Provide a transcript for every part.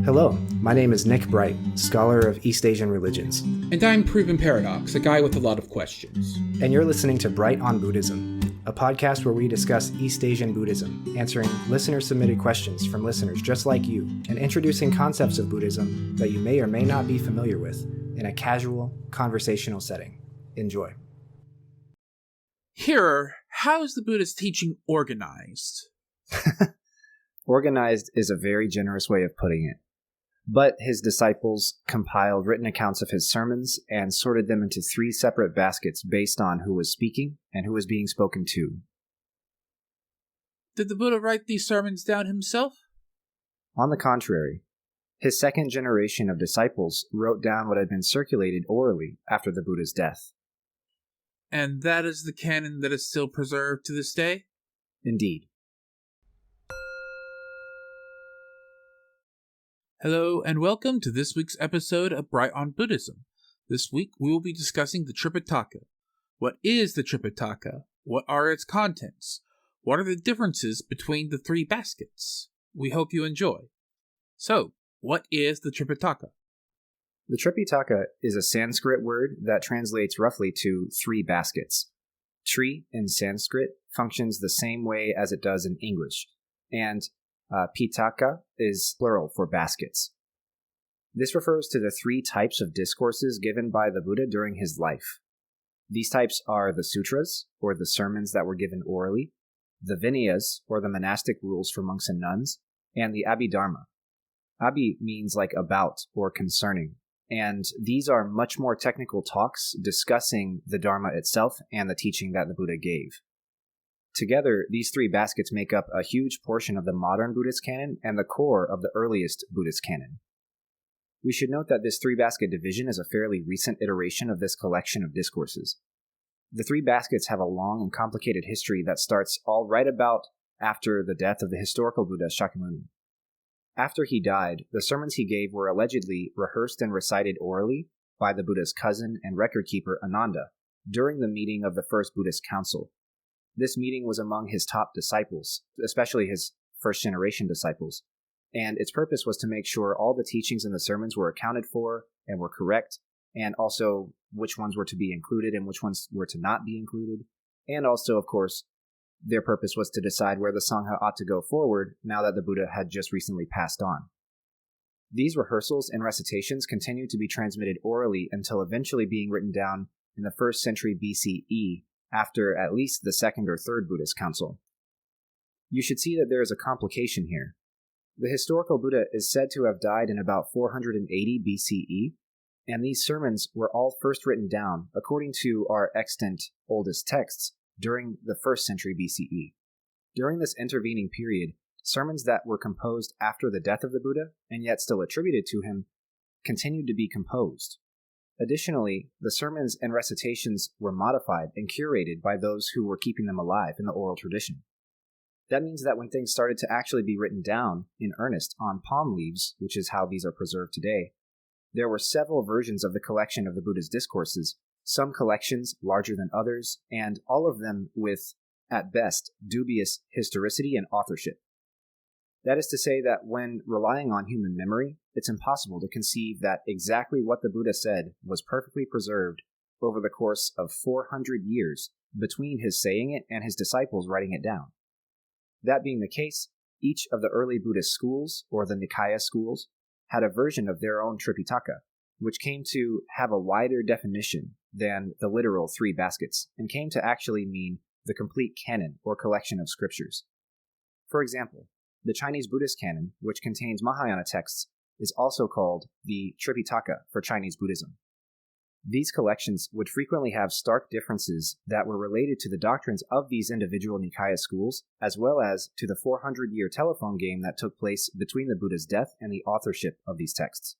Hello, my name is Nick Bright, scholar of East Asian religions. And I'm Proven Paradox, a guy with a lot of questions. And you're listening to Bright on Buddhism, a podcast where we discuss East Asian Buddhism, answering listener-submitted questions from listeners just like you, and introducing concepts of Buddhism that you may or may not be familiar with in a casual, conversational setting. Enjoy. Hearer, how is the Buddha's teaching organized? Organized is a very generous way of putting it. But his disciples compiled written accounts of his sermons and sorted them into 3 separate baskets based on who was speaking and who was being spoken to. Did the Buddha write these sermons down himself? On the contrary, his second generation of disciples wrote down what had been circulated orally after the Buddha's death. And that is the canon that is still preserved to this day? Indeed. Hello, and welcome to this week's episode of Bright on Buddhism. This week, we will be discussing the Tripitaka. What is the Tripitaka? What are its contents? What are the differences between the 3 baskets? We hope you enjoy. So, what is the Tripitaka? The Tripitaka is a Sanskrit word that translates roughly to 3 baskets. Tri in Sanskrit functions the same way as it does in English, and Pitaka is plural for baskets. This refers to the 3 types of discourses given by the Buddha during his life. These types are the sutras, or the sermons that were given orally, the vinayas, or the monastic rules for monks and nuns, and the abhidharma. Abhi means like about or concerning, and these are much more technical talks discussing the dharma itself and the teaching that the Buddha gave. Together, these 3 baskets make up a huge portion of the modern Buddhist canon and the core of the earliest Buddhist canon. We should note that this 3-basket division is a fairly recent iteration of this collection of discourses. The 3 baskets have a long and complicated history that starts all right about after the death of the historical Buddha Shakyamuni. After he died, the sermons he gave were allegedly rehearsed and recited orally by the Buddha's cousin and record-keeper Ananda during the meeting of the First Buddhist Council. This meeting was among his top disciples, especially his first-generation disciples, and its purpose was to make sure all the teachings in the sermons were accounted for and were correct, and also which ones were to be included and which ones were to not be included, and also, of course, their purpose was to decide where the Sangha ought to go forward now that the Buddha had just recently passed on. These rehearsals and recitations continued to be transmitted orally until eventually being written down in the 1st century BCE, after at least the 2nd or 3rd Buddhist council. You should see that there is a complication here. The historical Buddha is said to have died in about 480 BCE, and these sermons were all first written down, according to our extant oldest texts, during the 1st century BCE. During this intervening period, sermons that were composed after the death of the Buddha, and yet still attributed to him, continued to be composed. Additionally, the sermons and recitations were modified and curated by those who were keeping them alive in the oral tradition. That means that when things started to actually be written down in earnest on palm leaves, which is how these are preserved today, there were several versions of the collection of the Buddha's discourses, some collections larger than others, and all of them with, at best, dubious historicity and authorship. That is to say that when relying on human memory, it's impossible to conceive that exactly what the Buddha said was perfectly preserved over the course of 400 years between his saying it and his disciples writing it down. That being the case, each of the early Buddhist schools, or the Nikaya schools, had a version of their own Tripitaka, which came to have a wider definition than the literal 3 baskets, and came to actually mean the complete canon or collection of scriptures. For example, the Chinese Buddhist canon, which contains Mahayana texts, is also called the Tripitaka for Chinese Buddhism. These collections would frequently have stark differences that were related to the doctrines of these individual Nikaya schools, as well as to the 400-year telephone game that took place between the Buddha's death and the authorship of these texts.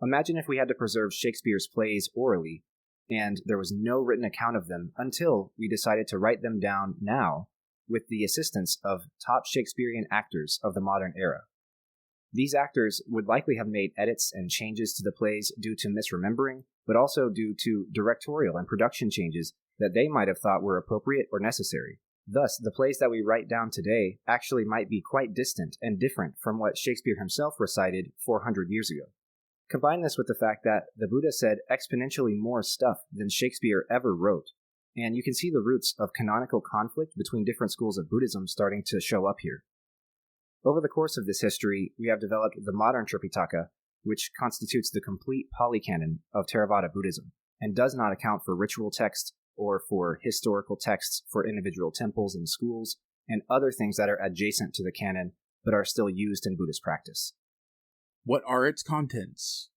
Imagine if we had to preserve Shakespeare's plays orally, and there was no written account of them until we decided to write them down now, with the assistance of top Shakespearean actors of the modern era. These actors would likely have made edits and changes to the plays due to misremembering, but also due to directorial and production changes that they might have thought were appropriate or necessary, Thus, the plays that we write down today actually might be quite distant and different from what Shakespeare himself recited 400 years ago. Combine this with the fact that the Buddha said exponentially more stuff than Shakespeare ever wrote, and you can see the roots of canonical conflict between different schools of Buddhism starting to show up here. Over the course of this history, we have developed the modern Tripitaka, which constitutes the complete polycanon of Theravada Buddhism, and does not account for ritual texts or for historical texts for individual temples and schools, and other things that are adjacent to the canon but are still used in Buddhist practice. What are its contents?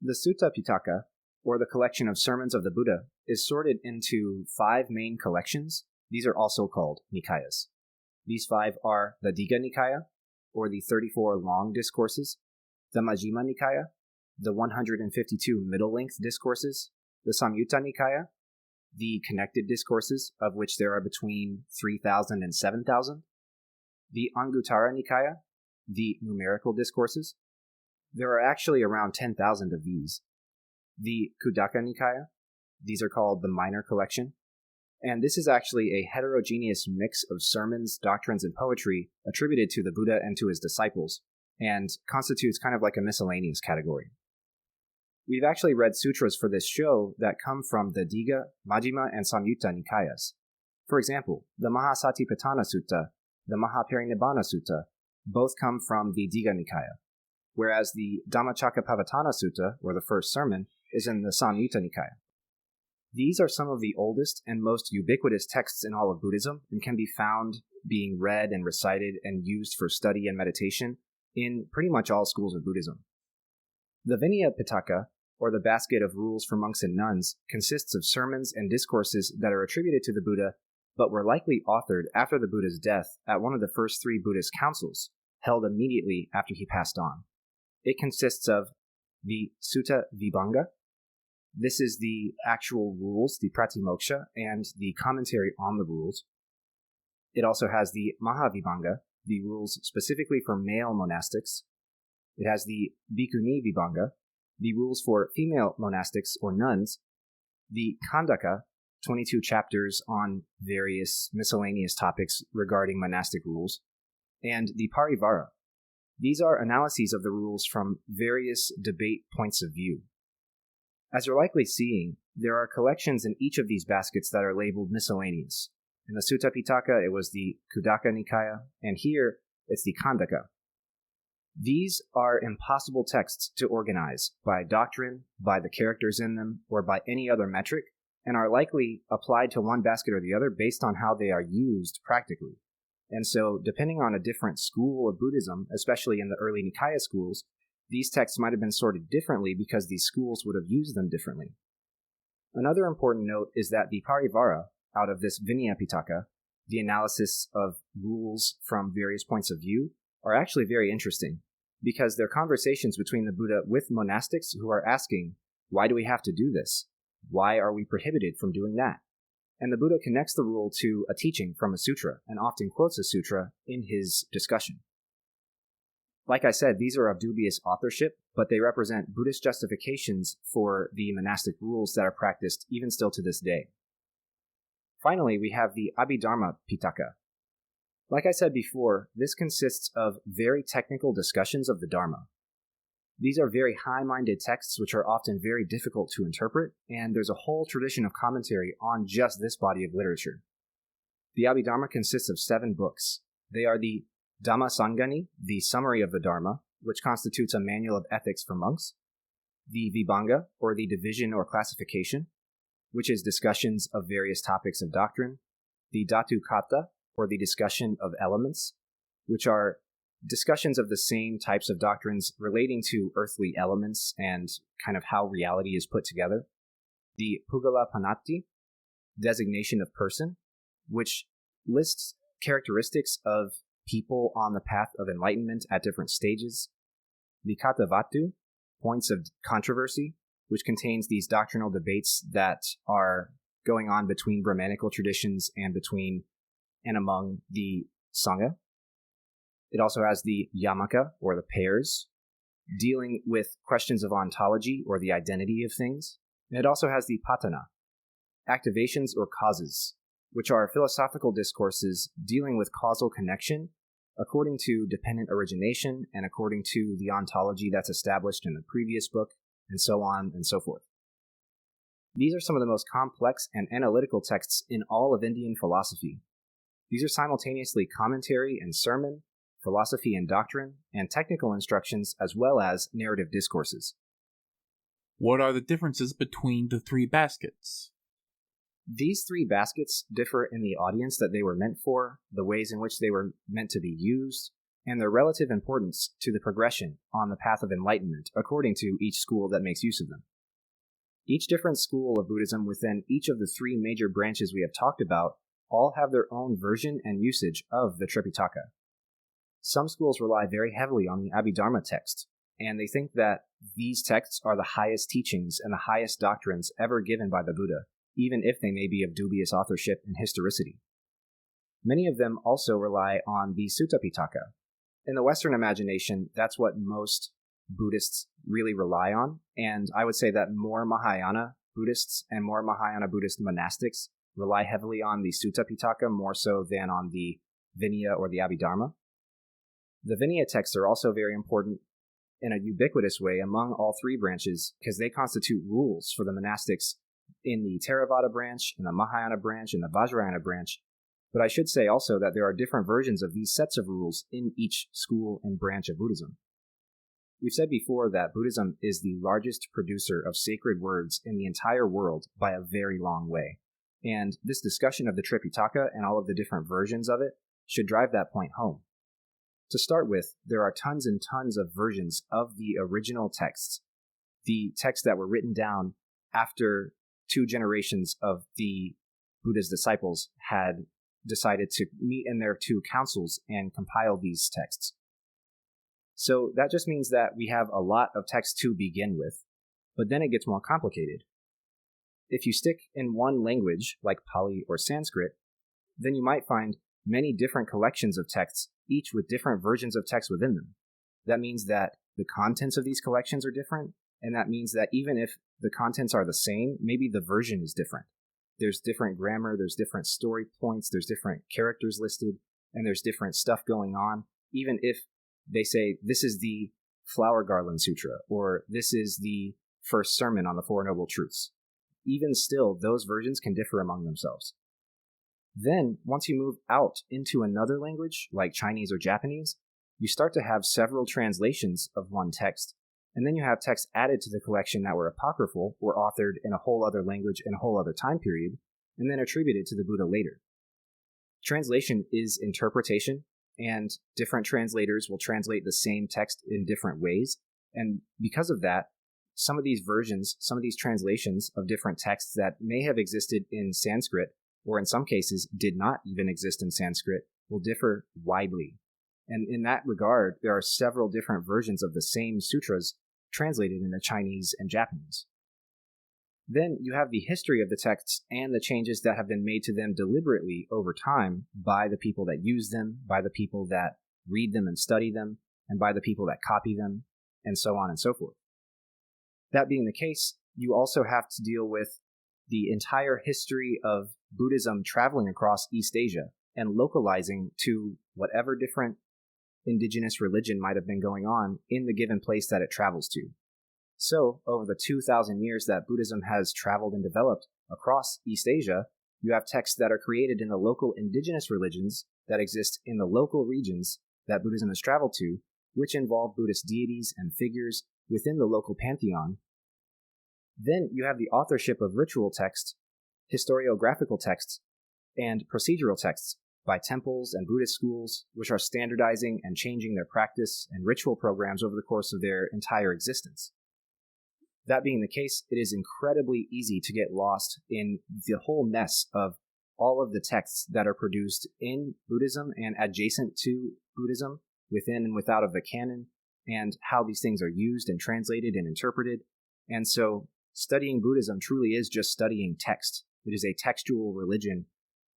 The Sutta Pitaka, or the collection of sermons of the Buddha, is sorted into 5 main collections. These are also called Nikayas. These 5 are the Digha Nikaya, or the 34 long discourses, the Majjhima Nikaya, the 152 middle-length discourses, the Samyutta Nikaya, the connected discourses, of which there are between 3,000 and 7,000, the Anguttara Nikaya, the numerical discourses. There are actually around 10,000 of these. The Khuddaka Nikaya, these are called the minor collection, and this is actually a heterogeneous mix of sermons, doctrines, and poetry attributed to the Buddha and to his disciples, and constitutes kind of like a miscellaneous category. We've actually read sutras for this show that come from the Digha, Majjhima, and Samyutta Nikayas. For example, the Mahasatipatthana Sutta, the Mahaparinibbana Sutta, both come from the Digha Nikaya, whereas the Dhammacakkappavattana Sutta, or the first sermon, is in the Samyutta Nikaya. These are some of the oldest and most ubiquitous texts in all of Buddhism and can be found being read and recited and used for study and meditation in pretty much all schools of Buddhism. The Vinaya Pitaka, or the basket of rules for monks and nuns, consists of sermons and discourses that are attributed to the Buddha, but were likely authored after the Buddha's death at one of the first 3 Buddhist councils, held immediately after he passed on. It consists of the Sutta Vibhanga. This is the actual rules, the Pratimoksha, and the commentary on the rules. It also has the Mahavibhanga, the rules specifically for male monastics. It has the Bhikkhuni Vibhanga, the rules for female monastics or nuns. The Khandaka, 22 chapters on various miscellaneous topics regarding monastic rules. And the Parivara. These are analyses of the rules from various debate points of view. As you're likely seeing, there are collections in each of these baskets that are labeled miscellaneous. In the Sutta Pitaka, it was the Khuddaka Nikaya, and here, it's the Khandaka. These are impossible texts to organize by doctrine, by the characters in them, or by any other metric, and are likely applied to one basket or the other based on how they are used practically. And so, depending on a different school of Buddhism, especially in the early Nikaya schools, these texts might have been sorted differently because these schools would have used them differently. Another important note is that the Parivara, out of this Vinaya Pitaka, the analysis of rules from various points of view, are actually very interesting, because they're conversations between the Buddha with monastics who are asking, why do we have to do this? Why are we prohibited from doing that? And the Buddha connects the rule to a teaching from a sutra, and often quotes a sutra in his discussion. Like I said, these are of dubious authorship, but they represent Buddhist justifications for the monastic rules that are practiced even still to this day. Finally, we have the Abhidharma Pitaka. Like I said before, this consists of very technical discussions of the Dharma. These are very high-minded texts which are often very difficult to interpret, and there's a whole tradition of commentary on just this body of literature. The Abhidharma consists of 7 books. They are the Dhammasangani, the summary of the Dharma, which constitutes a manual of ethics for monks, the Vibhanga, or the division or classification, which is discussions of various topics of doctrine, the Dhatu Kata, or the discussion of elements, which are discussions of the same types of doctrines relating to earthly elements and kind of how reality is put together, the Pugala Panatti, designation of person, which lists characteristics of people on the path of enlightenment at different stages, the Katavatu, points of controversy, which contains these doctrinal debates that are going on between Brahmanical traditions and between and among the Sangha. It also has the Yamaka, or the pairs, dealing with questions of ontology or the identity of things. And it also has the Patana, activations or causes, which are philosophical discourses dealing with causal connection according to dependent origination and according to the ontology that's established in the previous book, and so on and so forth. These are some of the most complex and analytical texts in all of Indian philosophy. These are simultaneously commentary and sermon, philosophy and doctrine, and technical instructions, as well as narrative discourses. What are the differences between the three baskets? These three baskets differ in the audience that they were meant for, the ways in which they were meant to be used, and their relative importance to the progression on the path of enlightenment according to each school that makes use of them. Each different school of Buddhism within each of the three major branches we have talked about all have their own version and usage of the Tripitaka. Some schools rely very heavily on the Abhidharma text, and they think that these texts are the highest teachings and the highest doctrines ever given by the Buddha, even if they may be of dubious authorship and historicity. Many of them also rely on the Sutta Pitaka. In the Western imagination, that's what most Buddhists really rely on, and I would say that more Mahayana Buddhists and more Mahayana Buddhist monastics rely heavily on the Sutta Pitaka more so than on the Vinaya or the Abhidharma. The Vinaya texts are also very important in a ubiquitous way among all three branches because they constitute rules for the monastics in the Theravada branch, in the Mahayana branch, and the Vajrayana branch. But I should say also that there are different versions of these sets of rules in each school and branch of Buddhism. We've said before that Buddhism is the largest producer of sacred words in the entire world by a very long way. And this discussion of the Tripitaka and all of the different versions of it should drive that point home. To start with, there are tons and tons of versions of the original texts, the texts that were written down after 2 generations of the Buddha's disciples had decided to meet in their 2 councils and compile these texts. So that just means that we have a lot of text to begin with, but then it gets more complicated. If you stick in one language, like Pali or Sanskrit, then you might find many different collections of texts, each with different versions of text within them. That means that the contents of these collections are different, and that means that even if the contents are the same, maybe the version is different. There's different grammar, there's different story points, there's different characters listed, and there's different stuff going on, even if they say, this is the Flower Garland Sutra, or this is the first sermon on the Four Noble Truths. Even still, those versions can differ among themselves. Then, once you move out into another language, like Chinese or Japanese, you start to have several translations of one text, and then you have texts added to the collection that were apocryphal or authored in a whole other language in a whole other time period, and then attributed to the Buddha later. Translation is interpretation, and different translators will translate the same text in different ways, and because of that, some of these versions, some of these translations of different texts that may have existed in Sanskrit, or in some cases did not even exist in Sanskrit, will differ widely. And in that regard, there are several different versions of the same sutras translated into Chinese and Japanese. Then you have the history of the texts and the changes that have been made to them deliberately over time by the people that use them, by the people that read them and study them, and by the people that copy them, and so on and so forth. That being the case, you also have to deal with the entire history of Buddhism traveling across East Asia and localizing to whatever different indigenous religion might have been going on in the given place that it travels to. So, over the 2,000 years that Buddhism has traveled and developed across East Asia, you have texts that are created in the local indigenous religions that exist in the local regions that Buddhism has traveled to, which involve Buddhist deities and figures within the local pantheon. Then you have the authorship of ritual texts, historiographical texts, and procedural texts by temples and Buddhist schools, which are standardizing and changing their practice and ritual programs over the course of their entire existence. That being the case, it is incredibly easy to get lost in the whole mess of all of the texts that are produced in Buddhism and adjacent to Buddhism, within and without of the canon, and how these things are used and translated and interpreted. And so studying Buddhism truly is just studying text. It is a textual religion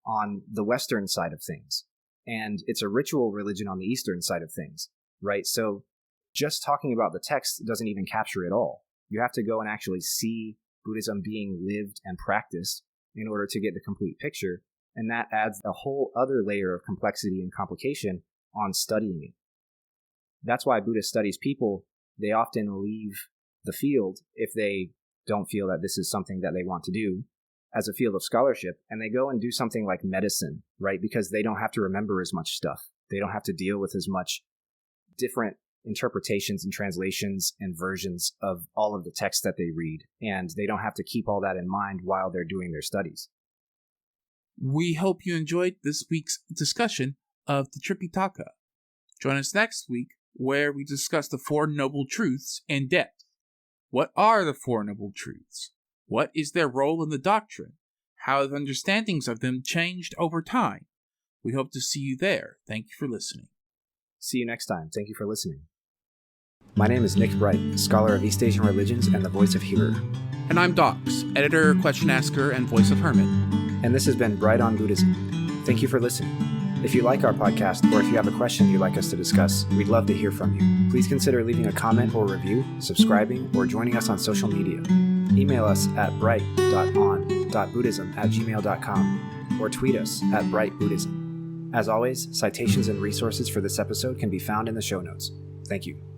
on the Western side of things, and it's a ritual religion on the Eastern side of things, right? So just talking about the text doesn't even capture it all. You have to go and actually see Buddhism being lived and practiced in order to get the complete picture. and that adds a whole other layer of complexity and complication on studying it. That's why Buddhist studies people, they often leave the field if they don't feel that this is something that they want to do as a field of scholarship, and they go and do something like medicine, right? Because they don't have to remember as much stuff. They don't have to deal with as much different interpretations and translations and versions of all of the texts that they read, and they don't have to keep all that in mind while they're doing their studies. We hope you enjoyed this week's discussion of the Tripitaka. Join us next week where we discuss the Four Noble Truths in depth. What are the Four Noble Truths? What is their role in the doctrine? How have understandings of them changed over time? We hope to see you there. Thank you for listening. See you next time. Thank you for listening. My name is Nick Bright, scholar of East Asian religions and the voice of Hearer. And I'm Docs, editor, question asker, and voice of Hermit. And this has been Bright on Buddhism. Thank you for listening. If you like our podcast, or if you have a question you'd like us to discuss, we'd love to hear from you. Please consider leaving a comment or review, subscribing, or joining us on social media. Email us at bright.on.buddhism@gmail.com or tweet us at brightbuddhism. As always, citations and resources for this episode can be found in the show notes. Thank you.